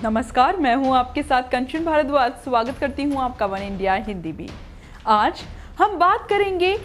नमस्कार, मैं हूं आपके साथ कंचन भारद्वाज। स्वागत करती हूं आपका वन इंडिया हिंदी भी। आज हम बात करेंगे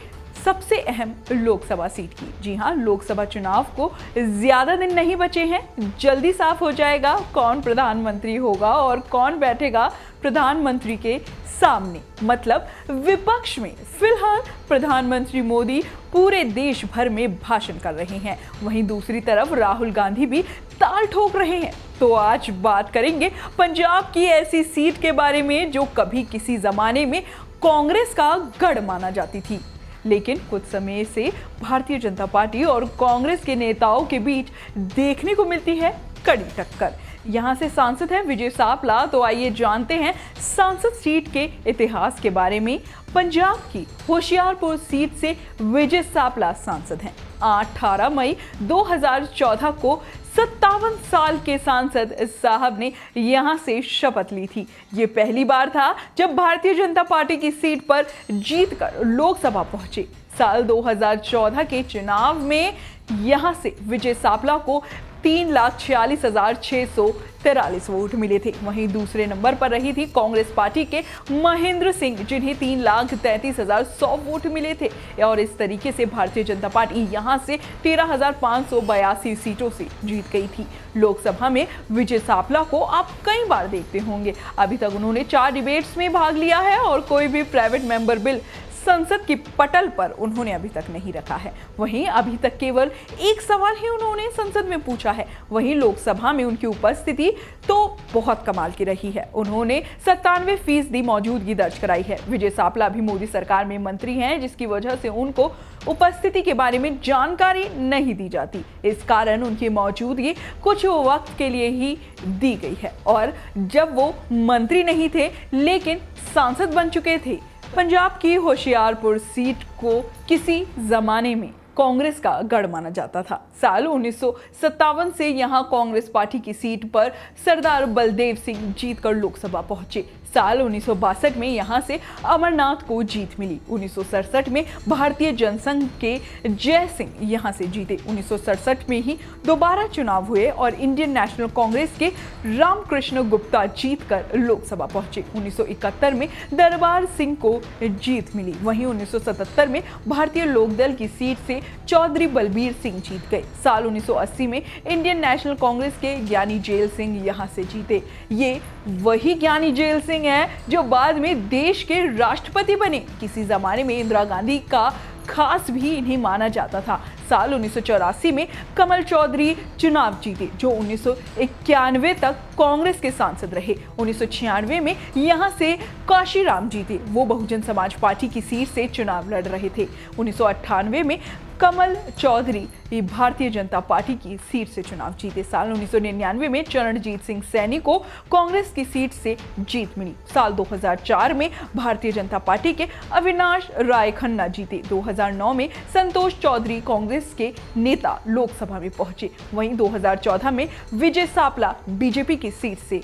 सबसे अहम लोकसभा सीट की। जी हां, लोकसभा चुनाव को ज्यादा दिन नहीं बचे हैं। जल्दी साफ हो जाएगा कौन प्रधानमंत्री होगा और कौन बैठेगा प्रधानमंत्री के सामने, मतलब विपक्ष में। फिलहाल प्रधानमंत्री मोदी पूरे देश भर में भाषण कर रहे हैं, वहीं दूसरी तरफ राहुल गांधी भी ताल ठोक रहे हैं। तो आज बात करेंगे पंजाब की ऐसी सीट के बारे में जो कभी किसी जमाने में कांग्रेस का गढ़ माना जाती थी, लेकिन कुछ समय से भारतीय जनता पार्टी और कांग्रेस के नेताओं के बीच देखने को मिलती है कड़ी टक्कर। यहाँ से सांसद हैं विजय सापला, तो आइए जानते हैं सांसद सीट के इतिहास के बारे में। पंजाब की होशियारपुर सीट से विजय सापला सांसद हैं। 18 मई 2014 को 57 साल के सांसद साहब ने यहां से शपथ ली थी। ये पहली बार था जब भारतीय जनता पार्टी की सीट पर जीतकर लोकसभा पहुंचे। साल 2014 के चुनाव में यहां से विजय सापला को 3,46,643 वोट मिले थे। वहीं दूसरे नंबर पर रही थी कांग्रेस पार्टी के महेंद्र सिंह, जिन्हें 3,33,100 वोट मिले थे। और इस तरीके से भारतीय जनता पार्टी यहां से 13,582 सीटों से जीत गई थी। लोकसभा में विजय सापला को आप कई बार देखते होंगे। अभी तक उन्होंने 4 डिबेट्स में भाग लिया है और कोई भी प्राइवेट मेंबर बिल संसद की पटल पर उन्होंने अभी तक नहीं रखा है। वहीं अभी तक केवल एक सवाल ही उन्होंने संसद में पूछा है। वहीं लोकसभा में उनकी उपस्थिति तो बहुत कमाल की रही है। उन्होंने 97% मौजूदगी दर्ज कराई है। विजय सापला भी मोदी सरकार में मंत्री हैं, जिसकी वजह से उनको उपस्थिति के बारे में जानकारी नहीं दी जाती। इस कारण उनकी मौजूदगी कुछ वक्त के लिए ही दी गई है और जब वो मंत्री नहीं थे लेकिन सांसद बन चुके थे। पंजाब की होशियारपुर सीट को किसी जमाने में कांग्रेस का गढ़ माना जाता था। साल 1957 से यहां कांग्रेस पार्टी की सीट पर सरदार बलदेव सिंह जीतकर लोकसभा पहुंचे। साल 1962 में यहां से अमरनाथ को जीत मिली। 1967 में भारतीय जनसंघ के जय सिंह यहां से जीते। 1967 में ही दोबारा चुनाव हुए और इंडियन नेशनल कांग्रेस के रामकृष्ण गुप्ता जीतकर लोकसभा पहुंचे। 1971 में दरबार सिंह को जीत मिली। वहीं 1977 में भारतीय लोकदल की सीट से चौधरी बलबीर सिंह जीत गए। साल 1980 में इंडियन नेशनल कांग्रेस के ज्ञानी जेल सिंह यहां से जीते। ये वही ज्ञानी जेल सिंह है जो बाद में देश के राष्ट्रपति बने। किसी जमाने में इंदिरा गांधी का खास भी इन्हें माना जाता था। साल 1984 में कमल चौधरी चुनाव जीते, जो 1991 तक कांग्रेस के सांसद रहे। 1996 में यहां से काशीराम जीते, वो बहुजन समाज पार्टी की सीट से चुनाव लड़ रहे थे। 1998 में कमल चौधरी भारतीय जनता पार्टी की सीट से चुनाव जीते। साल 1999 में चरणजीत सिंह सैनी को कांग्रेस की सीट से जीत मिली। साल 2004 में भारतीय जनता पार्टी के अविनाश राय खन्ना जीते। 2009 में संतोष चौधरी कांग्रेस के नेता लोकसभा में पहुंचे। वहीं 2014 में विजय सापला बीजेपी की सीट से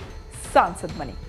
सांसद बने।